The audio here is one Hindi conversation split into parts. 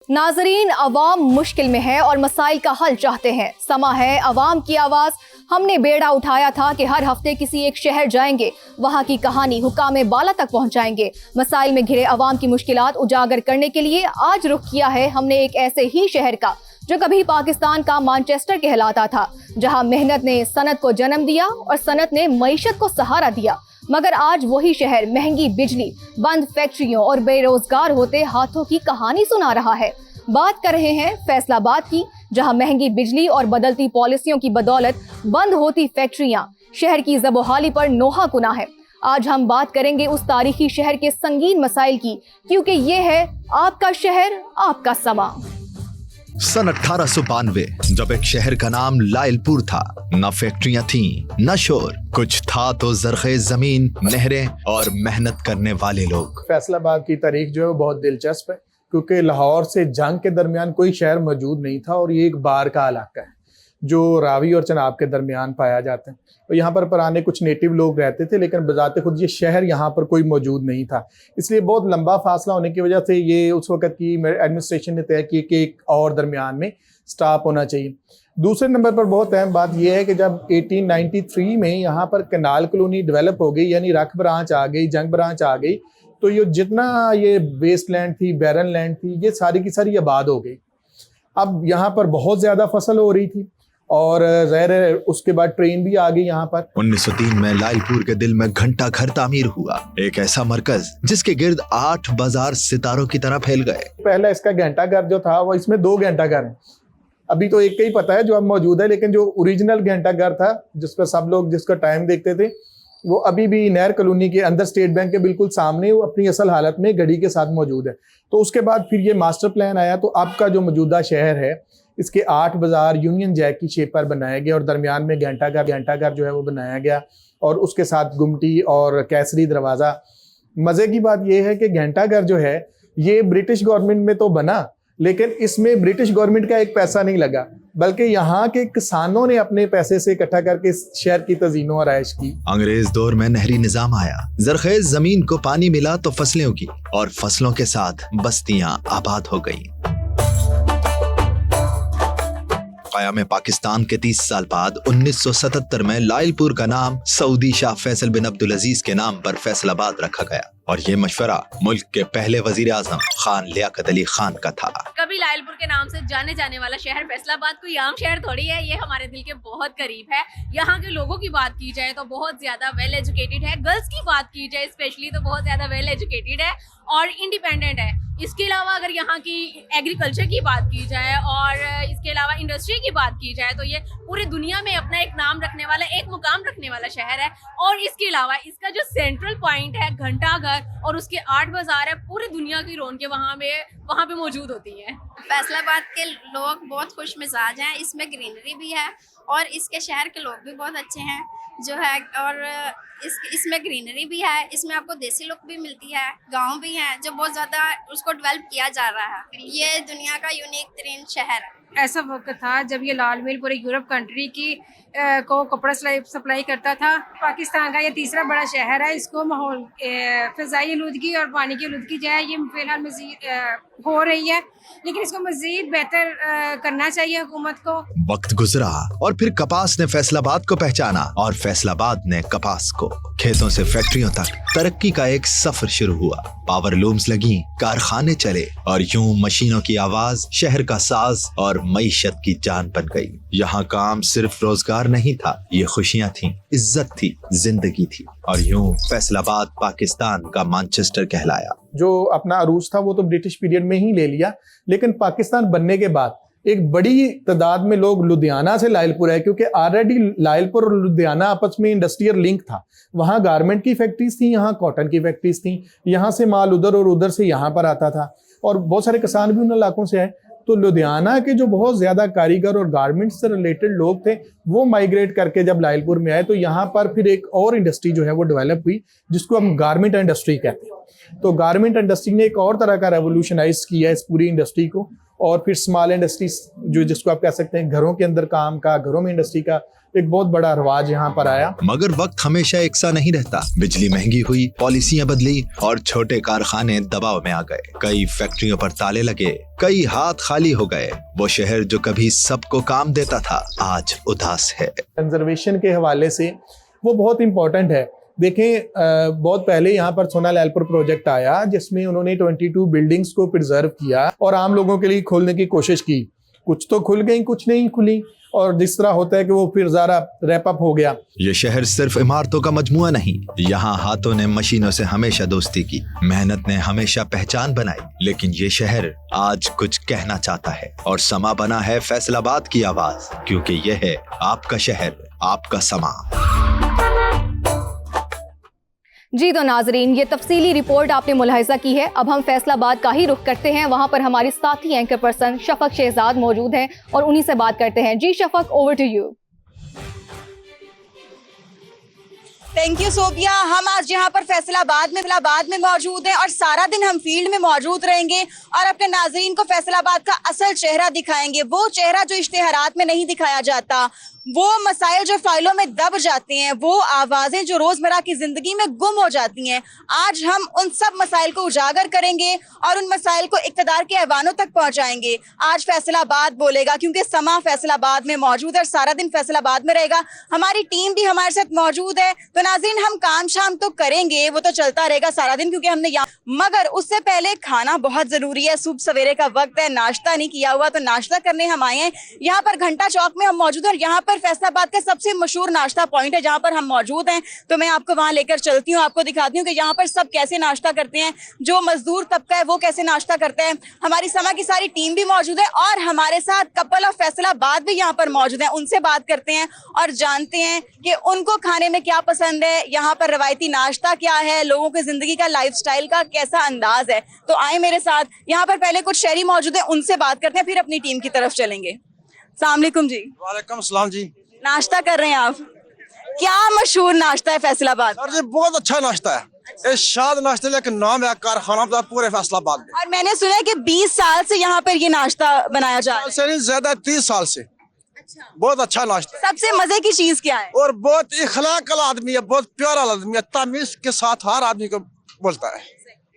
नाजरीन, अवाम मुश्किल में है और मसाइल का हल चाहते हैं। समा है अवाम की आवाज। हमने बेड़ा उठाया था कि हर हफ्ते किसी एक शहर जाएंगे, वहाँ की कहानी हुकामे बाला तक पहुँचाएंगे। मसाइल में घिरे अवाम की मुश्किलात उजागर करने के लिए आज रुख किया है हमने एक ऐसे ही शहर का जो कभी पाकिस्तान का मैनचेस्टर कहलाता था, जहाँ मेहनत ने सनत को जन्म दिया और सनत ने मईशत को सहारा दिया। मगर आज वही शहर महंगी बिजली, बंद फैक्ट्रियों और बेरोजगार होते हाथों की कहानी सुना रहा है। बात कर रहे हैं फैसलाबाद की, जहां महंगी बिजली और बदलती पॉलिसियों की बदौलत बंद होती फैक्ट्रियां शहर की ज़बोहाली पर नोहा कुना है। आज हम बात करेंगे उस तारीखी शहर के संगीन मसाइल की, क्योंकि ये है आपका शहर, आपका समा। सन 1892 जब एक शहर का नाम लायलपुर था, न फैक्ट्रियां थीं, न शोर, कुछ था तो जरखेज जमीन, नहरें और मेहनत करने वाले लोग। फैसलाबाद की तारीख जो है वो बहुत दिलचस्प है, क्योंकि लाहौर से जंग के दरमियान कोई शहर मौजूद नहीं था और ये एक बार का इलाका है जो रावी और चनाब के दरमियान पाया जाता है। तो यहाँ पर पुराने कुछ नेटिव लोग रहते थे, लेकिन बजाते खुद ये शहर यहाँ पर कोई मौजूद नहीं था। इसलिए बहुत लंबा फासला होने की वजह से ये उस वक्त की एडमिनिस्ट्रेशन ने तय की कि एक और दरमियान में स्टॉप होना चाहिए। दूसरे नंबर पर बहुत अहम बात यह है कि जब 1893 में यहाँ पर कनाल कॉलोनी डेवलप हो गई, यानी रख ब्रांच आ गई, जंग ब्रांच आ गई, तो ये जितना ये वेस्ट लैंड थी, बैरन लैंड थी, ये सारी की सारी आबाद हो गई। अब यहाँ पर बहुत ज़्यादा फसल हो रही थी और ज़ाहिर है उसके बाद ट्रेन भी आ गई यहाँ पर। 1903 में लायलपुर के दिल में घंटा घर तामीर हुआ, एक ऐसा मरकज जिसके गिर्द 8 बाजार सितारों की तरह फैल गए। पहला इसका घंटा घर जो था वो इसमें 2 घंटा घर है। अभी तो एक का ही पता है जो अब मौजूद है, लेकिन जो ओरिजिनल घंटा घर था जिस पर सब लोग जिसका टाइम देखते थे, वो अभी भी नहर कॉलोनी के अंदर स्टेट बैंक के बिल्कुल सामने वो अपनी असल हालत में घड़ी के साथ मौजूद है। तो उसके बाद फिर ये मास्टर प्लान आया, तो अब का जो मौजूदा शहर है इसके 8 बाजार यूनियन जैक की शेप पर बनाया गया और दरमियान में घंटा घर जो है वो बनाया गया और उसके साथ गुमटी और कैसरी दरवाज़ा। मज़े की बात यह है कि घंटा घर जो है ये ब्रिटिश गवर्नमेंट में तो बना, लेकिन इसमें ब्रिटिश गवर्नमेंट का एक पैसा नहीं लगा, बल्कि यहाँ के किसानों ने अपने पैसे से इकट्ठा करके इस शहर की तज़ीनो और आयश की। अंग्रेज दौर में नहरी निजाम आया, जरखेज जमीन को पानी मिला तो फसलें उगी और फसलों के साथ बस्तियां आबाद हो गईं। क़याम पाकिस्तान के 30 साल बाद 1977 में लायलपुर का नाम सऊदी शाह फैसल बिन अब्दुल अजीज के नाम पर फैसलाबाद रखा गया और ये मशवरा मुल्क के पहले वजीर आजम खान लियाकत अली खान का था। कभी लायलपुर के नाम से जाने जाने वाला शहर फैसलाबाद कोई आम शहर थोड़ी है, ये हमारे दिल के बहुत करीब है। यहाँ के लोगों की बात की जाए तो बहुत ज्यादा वेल एजुकेटेड है, गर्ल्स की बात की जाए स्पेशली तो बहुत ज्यादा वेल एजुकेटेड है और इंडिपेंडेंट है। इसके अलावा अगर यहाँ की एग्रीकल्चर की बात की जाए और इसके अलावा इंडस्ट्री की बात की जाए तो ये पूरी दुनिया में अपना एक नाम रखने वाला, एक मुकाम रखने वाला शहर है। और इसके अलावा इसका जो सेंट्रल पॉइंट है घंटा घर और उसके 8 बाजार है, पूरी दुनिया की रौनकें वहाँ पे मौजूद होती हैं। फैसलाबाद के लोग बहुत खुश मिजाज हैं, इसमें ग्रीनरी भी है और इसके शहर के लोग भी बहुत अच्छे हैं जो है, और इसमें ग्रीनरी भी है, इसमें आपको देसी लुक भी मिलती है, गांव भी हैं जो बहुत ज़्यादा उसको डेवलप किया जा रहा है। ये दुनिया का यूनिक तरीन शहर है। ऐसा वक्त था जब ये लाल मिल पूरे यूरोप कंट्री की को कपड़ा सप्लाई करता था। पाकिस्तान का ये तीसरा बड़ा शहर है। इसको माहौल फ़िज़ाई आलूदगी और पानी की आलूदगी जो है ये फिलहाल मज़ीद हो रही है, लेकिन इसको मज़ीद बेहतर करना चाहिए हुकूमत को। वक्त गुजरा और फिर कपास ने फैसलाबाद को पहचाना और फैसलाबाद ने कपास को। खेतों से फैक्ट्रियों तक तरक्की का एक सफर शुरू हुआ। पावर लूम्स लगी, कारखाने चले और यूं मशीनों की आवाज शहर का साज और मईशत की जान बन गई। यहाँ काम सिर्फ रोजगार नहीं था, ये खुशियां थीं, इज्जत थी, जिंदगी थी और यूं फैसलाबाद पाकिस्तान का मैनचेस्टर कहलाया। जो अपना अरूज था वो तो ब्रिटिश पीरियड में ही ले लिया, लेकिन पाकिस्तान बनने के बाद एक बड़ी तादाद में लोग लुधियाना से लायलपुर है, क्योंकि ऑलरेडी लायलपुर और लुधियाना आपस में इंडस्ट्रियल लिंक था। वहाँ गारमेंट की फैक्ट्रीज थी, यहाँ कॉटन की फैक्ट्रीज थी, यहाँ से माल उधर और उधर से यहाँ पर आता था और बहुत सारे किसान भी उन इलाकों से आए। तो लुधियाना के जो बहुत ज़्यादा कारीगर और गारमेंट्स से रिलेटेड लोग थे वो माइग्रेट करके जब लायलपुर में आए, तो यहाँ पर फिर एक और इंडस्ट्री जो है वो डेवलप हुई जिसको हम गारमेंट इंडस्ट्री कहते हैं। तो गारमेंट इंडस्ट्री ने एक और तरह का रेवोल्यूशनाइज किया इस पूरी इंडस्ट्री को और फिर स्मॉल इंडस्ट्रीज जो जिसको आप कह सकते हैं घरों के अंदर काम का, घरों में इंडस्ट्री का एक बहुत बड़ा रिवाज यहाँ पर आया। मगर वक्त हमेशा एक सा नहीं रहता। बिजली महंगी हुई, पॉलिसियां बदली और छोटे कारखाने दबाव में आ गए। कई फैक्ट्रियों पर ताले लगे, कई हाथ खाली हो गए। वो शहर जो कभी सबको काम देता था आज उदास है। कंजर्वेशन के हवाले से वो बहुत इंपॉर्टेंट है। देखें, बहुत पहले यहाँ पर सोना लैलपुर प्रोजेक्ट आया जिसमें उन्होंने 22 बिल्डिंग्स को प्रिजर्व किया और आम लोगों के लिए खोलने की कोशिश की। कुछ तो खुल गई, कुछ नहीं खुली, और जिस तरह होता है कि वो फिर ज़रा रैप अप हो गया। ये शहर सिर्फ इमारतों का मजमुआ नहीं, यहाँ हाथों ने मशीनों से हमेशा दोस्ती की, मेहनत ने हमेशा पहचान बनाई। लेकिन ये शहर आज कुछ कहना चाहता है और समा बना है फैसलाबाद की आवाज, क्योंकि ये है आपका शहर, आपका समा। जी तो नाजरीन, ये तफसीली रिपोर्ट आपने मुलाहिजा की है। अब हम फैसलाबाद का ही रुख करते हैं। वहां पर हमारी साथी एंकर पर्सन शफक शहजाद मौजूद हैं और उन्हीं से बात करते हैं। जी Shafaq, over to you. Thank you Sobia. हम आज यहाँ पर फैसलाबाद में मौजूद हैं और सारा दिन हम फील्ड में मौजूद रहेंगे और अपने नाजरीन को फैसलाबाद का असल चेहरा दिखाएंगे। वो चेहरा जो इश्तिहारात में नहीं दिखाया जाता, वो मसाइल जो फाइलों में दब जाते हैं, वो आवाज़ें जो रोज़मर्रा की ज़िंदगी में गुम हो जाती हैं। आज हम उन सब मसाइल को उजागर करेंगे और उन मसाइल को इक़्तिदार के ऐवानों तक पहुँचाएंगे। आज फैसलाबाद बोलेगा क्योंकि समा फैसलाबाद में मौजूद है और सारा दिन फैसलाबाद में रहेगा। हमारी टीम भी हमारे साथ मौजूद है। तो नाज़रीन, हम काम शाम तो करेंगे, वो तो चलता रहेगा सारा दिन क्योंकि हमने यहाँ, मगर उससे पहले खाना बहुत ज़रूरी है। सुबह सवेरे का वक्त है, नाश्ता नहीं किया हुआ, तो नाश्ता करने हम आए हैं। यहाँ पर घंटा चौक में हम मौजूद हैं और यहाँ पर फैसलाबाद का सबसे मशहूर नाश्ता पॉइंट है जहाँ पर हम मौजूद हैं। तो मैं आपको वहाँ लेकर चलती हूँ, आपको दिखाती हूँ कि यहाँ पर सब कैसे नाश्ता करते हैं, जो मजदूर तबका है वो कैसे नाश्ता करता है। हमारी समा की सारी टीम भी मौजूद है और हमारे साथ कपल ऑफ फैसलाबाद भी यहाँ पर मौजूद है। उनसे बात करते हैं और जानते हैं कि उनको खाने में क्या पसंद है, यहाँ पर रवायती नाश्ता क्या है, लोगों की जिंदगी का, लाइफस्टाइल का कैसा अंदाज है। तो आए मेरे साथ। यहाँ पर पहले कुछ शहरी मौजूद है, उनसे बात करते हैं, फिर अपनी टीम की तरफ चलेंगे। अस्सलाम वालेकुम जी। वालेकुम सलाम जी। नाश्ता कर रहे हैं आप, क्या मशहूर नाश्ता है फैसलाबाद? सर जी बहुत अच्छा नाश्ता है, इस शाद नाश्ते का नाम है कारखाना पूरे फैसलाबाद में। और मैंने सुना है कि 20 साल से यहाँ पर ये नाश्ता बनाया जा रहा है। से नहीं ज्यादा 30 साल से। अच्छा। बहुत अच्छा नाश्ता है। सबसे मजे की चीज क्या है? और बहुत इखलाकल आदमी है, बहुत प्यारा आदमी है, तमीज के साथ हर आदमी को बोलता है।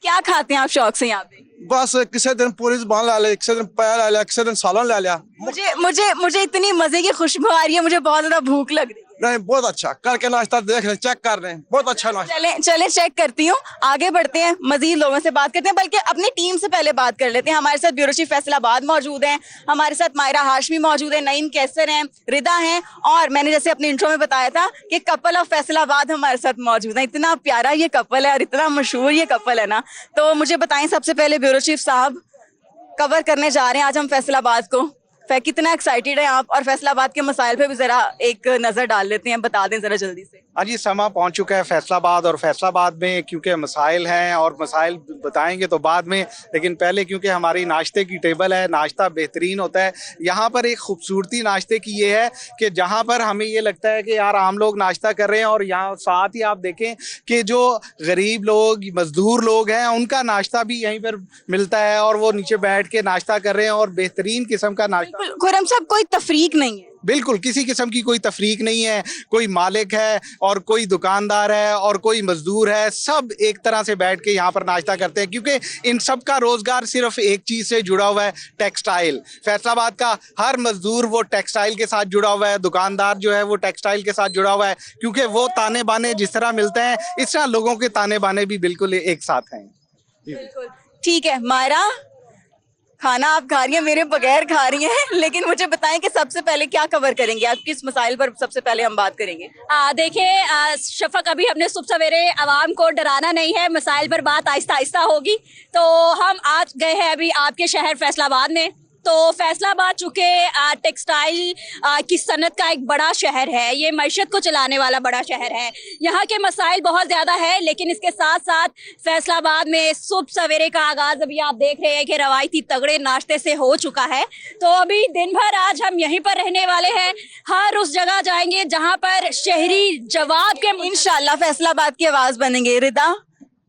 क्या खाते हैं आप शौक से यहाँ पे? बस किसी दिन पूरी ज़बान ला लिया, किसी दिन पैर ला लिया, किसी दिन सालन ला लिया। मुझे इतनी मजे की खुशबू आ रही है, मुझे बहुत ज्यादा भूख लग रही है। नहीं, बहुत अच्छा करके नाश्ता देख रहे, चेक कर रहे हैं, बहुत अच्छा नाश्ता। चले चेक करती हूँ, आगे बढ़ते हैं, मजीद लोगों से बात करते हैं, बल्कि अपनी टीम से पहले बात कर लेते हैं। हमारे साथ ब्यूरो चीफ फैसलाबाद मौजूद हैं, हमारे साथ मायरा हाशमी मौजूद है, नईम कैसर हैं, रिदा हैं, और मैंने जैसे अपने इंट्रो में बताया था कि कपल ऑफ फैसलाबाद हमारे साथ मौजूद है। इतना प्यारा ये कपल है और इतना मशहूर ये कपल है ना। तो मुझे बताएं सबसे पहले ब्यूरो चीफ साहब, कवर करने जा रहे हैं आज हम फैसलाबाद को, कितना एक्साइटेड है आप, और फैसलाबाद के मसाइल पे भी जरा एक नजर डाल लेते हैं, बता दें जरा जल्दी से। हाँ जी, समा पहुंच चुका है फैसलाबाद, और फैसलाबाद में क्योंकि मसाइल हैं और मसाइल बताएंगे तो बाद में, लेकिन पहले क्योंकि हमारी नाश्ते की टेबल है, नाश्ता बेहतरीन होता है। यहाँ पर एक खूबसूरती नाश्ते की ये है कि जहाँ पर हमें ये लगता है कि यार आम लोग नाश्ता कर रहे हैं, और यहाँ साथ ही आप देखें कि जो गरीब लोग, मजदूर लोग हैं, उनका नाश्ता भी यहीं पर मिलता है और वो नीचे बैठ के नाश्ता कर रहे हैं और बेहतरीन किस्म का नाश्ता। खुरम साहब, कोई तफरीक नहीं है? बिल्कुल, किसी किस्म की कोई तफरीक नहीं है। कोई मालिक है और कोई दुकानदार है और कोई मजदूर है, सब एक तरह से बैठ के यहाँ पर नाश्ता करते हैं, क्योंकि इन सब का रोजगार सिर्फ एक चीज़ से जुड़ा हुआ है, टेक्सटाइल। फैसलाबाद का हर मजदूर वो टेक्सटाइल के साथ जुड़ा हुआ है, दुकानदार जो है वो टेक्सटाइल के साथ जुड़ा हुआ है, क्योंकि वो ताने बाने जिस तरह मिलते हैं, इस तरह लोगों के ताने बाने भी बिल्कुल एक साथ हैं। ठीक है मायरा, खाना आप खा रही हैं, मेरे बगैर खा रही हैं, लेकिन मुझे बताएं कि सबसे पहले क्या कवर करेंगे आप, किस मसाइल पर सबसे पहले हम बात करेंगे? देखिए शफक, अभी हमने सुबह सवेरे आवाम को डराना नहीं है, मसाइल पर बात आहिस्ता आहिस्ता होगी। तो हम आज गए हैं अभी आपके शहर फैसलाबाद में। तो फैसलाबाद चूँकि टेक्सटाइल की सनत का एक बड़ा शहर है, ये मैशत को चलाने वाला बड़ा शहर है, यहाँ के मसाइल बहुत ज़्यादा है, लेकिन इसके साथ साथ फैसलाबाद में सुबह सवेरे का आगाज़ अभी आप देख रहे हैं कि रवायती तगड़े नाश्ते से हो चुका है। तो अभी दिन भर आज हम यहीं पर रहने वाले हैं, हर उस जगह जाएंगे जहाँ पर शहरी जवाब के इंशाल्लाह फैसलाबाद की आवाज़ बनेंगे। रिदा,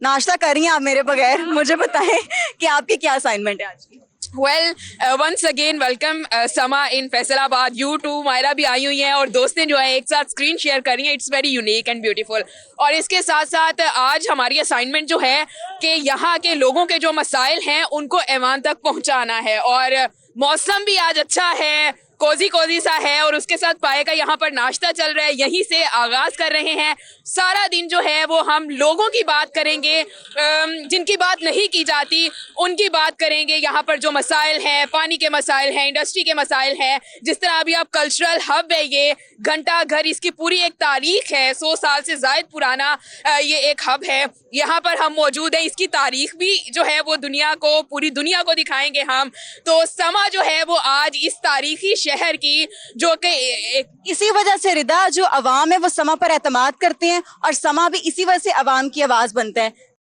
नाश्ता कर रही हैं आप मेरे बगैर, मुझे बताएं कि आपकी क्या असाइनमेंट है आज की? वेल वंस अगेन वेलकम समा इन फैसलाबाद। यू टू मायरा भी आई हुई हैं और दोस्तें जो है एक साथ स्क्रीन शेयर कर रही हैं। It's very unique and beautiful. और इसके साथ साथ आज हमारी असाइनमेंट जो है कि यहाँ के लोगों के जो मसाइल हैं उनको ऐवान तक पहुँचाना है। और मौसम भी आज अच्छा है, कोजी कोजी सा है और उसके साथ पाए का यहाँ पर नाश्ता चल रहा है। यहीं से आगाज कर रहे हैं। सारा दिन जो है वो हम लोगों की बात करेंगे, जिनकी बात नहीं की जाती उनकी बात करेंगे। यहाँ पर जो मसाइल हैं, पानी के मसाइल हैं, इंडस्ट्री के मसाइल हैं। जिस तरह अभी आप कल्चरल हब है ये घंटा घर, इसकी पूरी एक तारीख है, 100 साल से जायद पुराना ये एक हब है। यहाँ पर हम मौजूद हैं, इसकी तारीख भी जो है वो दुनिया को, पूरी दुनिया को दिखाएंगे हम। तो समा जो है वो आज इस तारीखी शहर की, जो कि इसी वजह से रिदा, जो अवाम है वो समा पर एतमाद करते हैं और समा भी इसी वजह से अवाम की आवाज बनता है।